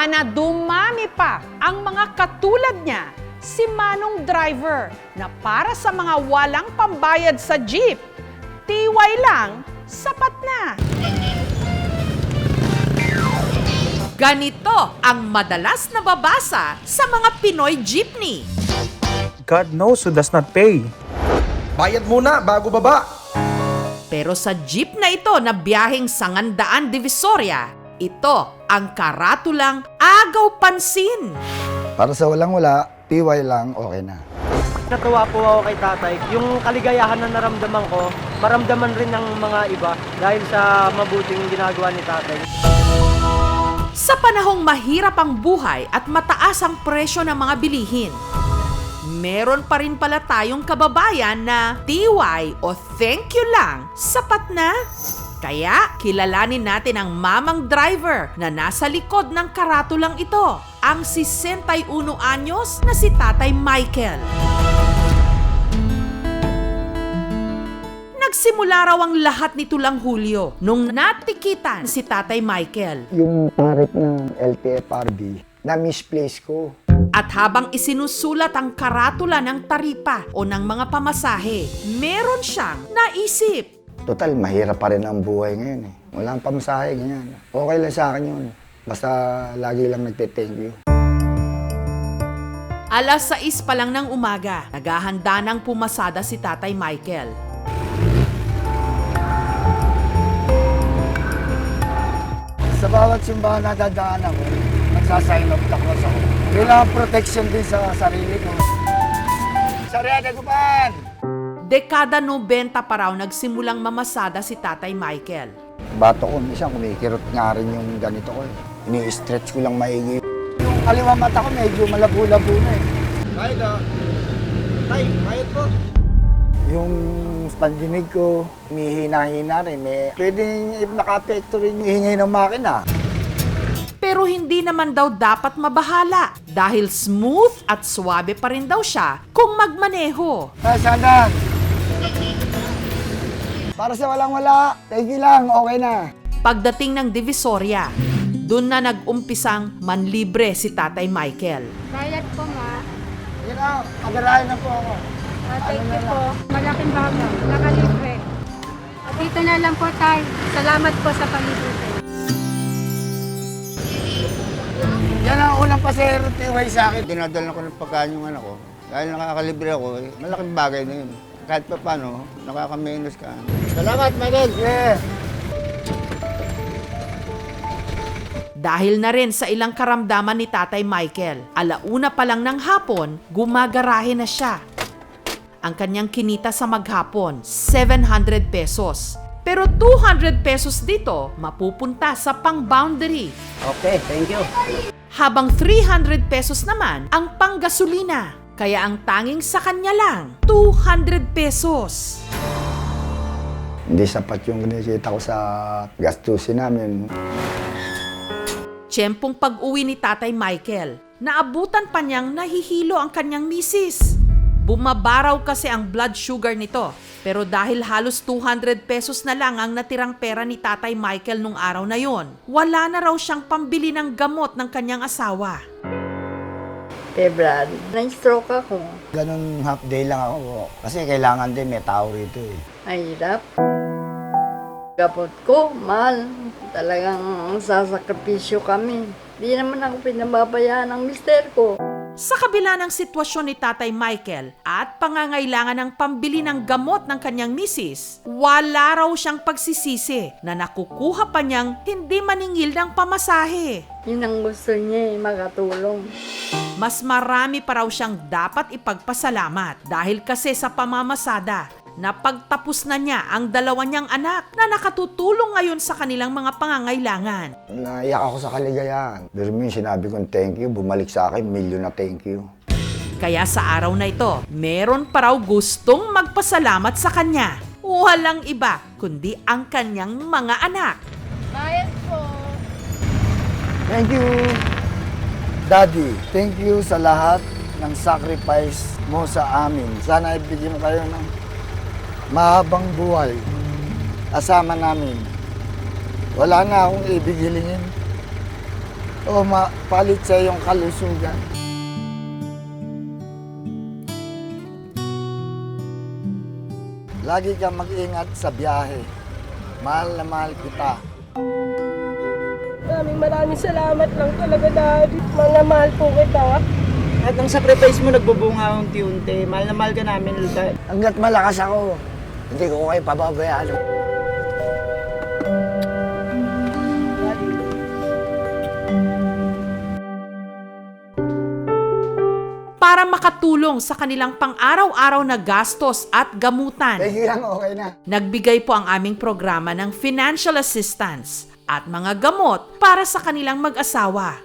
Sana dumami pa ang mga katulad niya, si Manong Driver, na para sa mga walang pambayad sa jeep, tiway lang, sapat na. Ganito ang madalas nababasa sa mga Pinoy jeepney. God knows who does not pay. Bayad muna bago baba. Pero sa jeep na ito na biyaheng Sangandaan Divisoria, ito ang karatulang agaw pansin. Para sa walang-wala, tiway lang, okay na. Natuwa po ako kay tatay. Yung kaligayahan na naramdaman ko, maramdaman rin ng mga iba dahil sa mabuting ginagawa ni tatay. Sa panahong mahirap ang buhay at mataas ang presyo ng mga bilihin, meron pa rin pala tayong kababayan na tiway o thank you lang, sapat na. Kaya kilalanin natin ang mamang driver na nasa likod ng karatulang ito, ang 61 anyos na si Tatay Michael. Nagsimula raw ang lahat nito lang Hulyo nung natikitan si Tatay Michael. Yung tarif ng LTFRB, na-misplace ko. At habang isinusulat ang karatula ng taripa o ng mga pamasahe, meron siyang naisip. Total, mahirap pa rin ang buhay ngayon eh. Walang pamasahe, ganyan. Okay lang sa akin yun. Basta lagi lang nagte-thank you. Alas 6 pa lang ng umaga, naghahanda ng pumasada si Tatay Michael. Sa bawat simbahan na dadaanan ko, nagsasign of the cross ako. Kailangan protection din sa sarili ko. Sarada Guban! Dekada 90 pa raw nagsimulang mamasada si Tatay Michael. Bato ko, minsan kumikirot nga rin yung ganito ko. Ini-stretch ko lang maigi. Yung kaliwang mata ko medyo malabo-labo na eh. Bayad ah. Tay, bayad po. Yung pandinig ko, humihina-hina rin. Pwedeng naka-apekto rin yung hingay ng makina. Pero hindi naman daw dapat mabahala dahil smooth at swabe pa rin daw siya kung magmaneho. Ay, Sandan! Para sa walang-wala, thank you lang, okay na. Pagdating ng Divisoria, dun na nag-umpisang manlibre si Tatay Michael. Bayad po, ma. Yun na, agarahin na po ako. Thank you po. Malaking bagay. Nakalibre. Dito na lang po tayo. Salamat po sa pamilibre. Yan ang unang pasero tiway sa akin. Dinadala ko ng pagkain yung anak ko. Dahil nakakalibre ako, malaking bagay na yun. Kahit pa paano, nakakamenos ka. Salamat, Michael! Yeah! Dahil na rin sa ilang karamdaman ni Tatay Michael, alauna pa lang ng hapon, gumagarahe na siya. Ang kanyang kinita sa maghapon, 700 pesos. Pero 200 pesos dito mapupunta sa pang-boundary. Okay, thank you. Habang 300 pesos naman ang panggasolina. Kaya ang tanging sa kanya lang, 200 pesos. Hindi sapat yung kinikita ko sa gastusin namin. Tiyempong pag-uwi ni Tatay Michael, naabutan pa niyang nahihilo ang kanyang misis. Bumabaraw kasi ang blood sugar nito. Pero dahil halos 200 pesos na lang ang natirang pera ni Tatay Michael nung araw na yon, wala na raw siyang pambili ng gamot ng kanyang asawa. Brad, na-stroke ako. Ganun half day lang ako. Kasi kailangan din may tao rito eh. Mahirap. Gapot ko, mahal. Talagang sasakripisyo kami. Di naman ako pinababayaan ng mister ko. Sa kabila ng sitwasyon ni Tatay Michael at pangangailangan ng pambili ng gamot ng kanyang misis, wala raw siyang pagsisisi na nakukuha pa niyang hindi maningil ng pamasahe. Yun ang gusto niya makatulong. Mas marami pa raw siyang dapat ipagpasalamat dahil kasi sa pamamasada, napagtapos na niya ang dalawa niyang anak na nakatutulong ngayon sa kanilang mga pangangailangan. Naiyak ako sa kaligayahan. Pero yung sinabi kong thank you, bumalik sa akin, milyon na thank you. Kaya sa araw na ito, meron pa raw gustong magpasalamat sa kanya. Walang iba kundi ang kanyang mga anak. Bayad po. Thank you, Daddy. Thank you sa lahat ng sacrifice mo sa amin. Sana ibigyan mo kayo ng mahabang buhay kasama namin. Wala na akong ibigilingin. o mapalit sa iyong kalusugan. Lagi kang mag-ingat sa biyahe. Mahal na mahal kita. Maraming salamat lang talaga, Daddy. Mga mahal po kita. At ang sacrifice mo nagbubunga unti-unti. Mahal na mahal ka namin, Dad. Hanggat malakas ako, hindi ko kayo pababayaan. Para makatulong sa kanilang pang-araw-araw na gastos at gamutan, Sige lang, okay na. nagbigay po ang aming programa ng financial assistance at mga gamot para sa kanilang mag-asawa.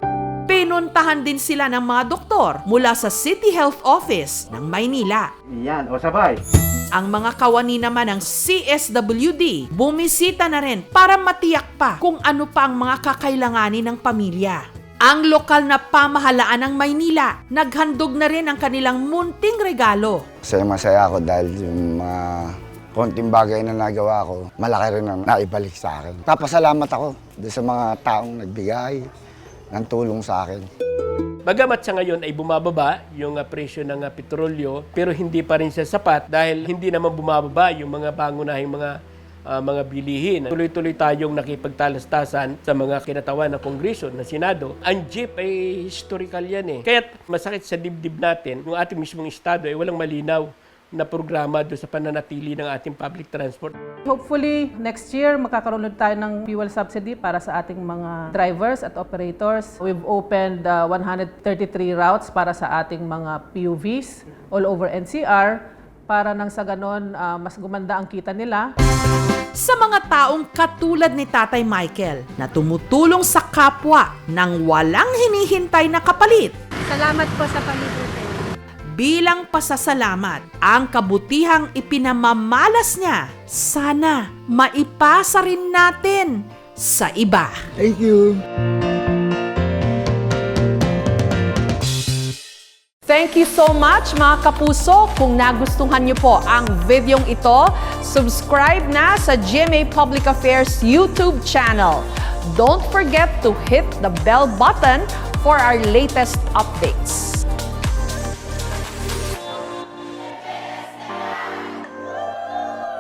Pinuntahan din sila ng mga doktor mula sa City Health Office ng Maynila. Yan, o sabay. Ang mga kawani naman ng CSWD bumisita na rin para matiyak pa kung ano pa ang mga kakailanganin ng pamilya. Ang lokal na pamahalaan ng Maynila naghandog na rin ang kanilang munting regalo. Masaya ako dahil yung mga konting bagay na nagawa ko, malaki rin ang naibalik sa akin. Papasalamat ako doon sa mga taong nagbigay ng tulong sa akin. Bagamat sa ngayon ay bumababa yung presyo ng petrolyo, pero hindi pa rin siya sapat dahil hindi naman bumababa yung mga pangunahing mga bilihin. Tuloy-tuloy tayong nakipagtalastasan sa mga kinatawan ng Kongreso, ng Senado. Ang jeep ay historical yan eh. Kaya masakit sa dibdib natin, yung ating mismong estado ay walang malinaw na programa doon sa pananatili ng ating public transport. Hopefully, next year, makakaroon ulit tayo ng fuel subsidy para sa ating mga drivers at operators. We've opened 133 routes para sa ating mga PUVs all over NCR para nang sa ganon, mas gumanda ang kita nila. Sa mga taong katulad ni Tatay Michael na tumutulong sa kapwa nang walang hinihintay na kapalit. Salamat po sa palibutan. Bilang pasasalamat, ang kabutihang ipinamamalas niya, sana maipasa rin natin sa iba. Thank you. Thank you so much mga kapuso. Kung nagustuhan niyo po ang videong ito, subscribe na sa GMA Public Affairs YouTube channel. Don't forget to hit the bell button for our latest updates.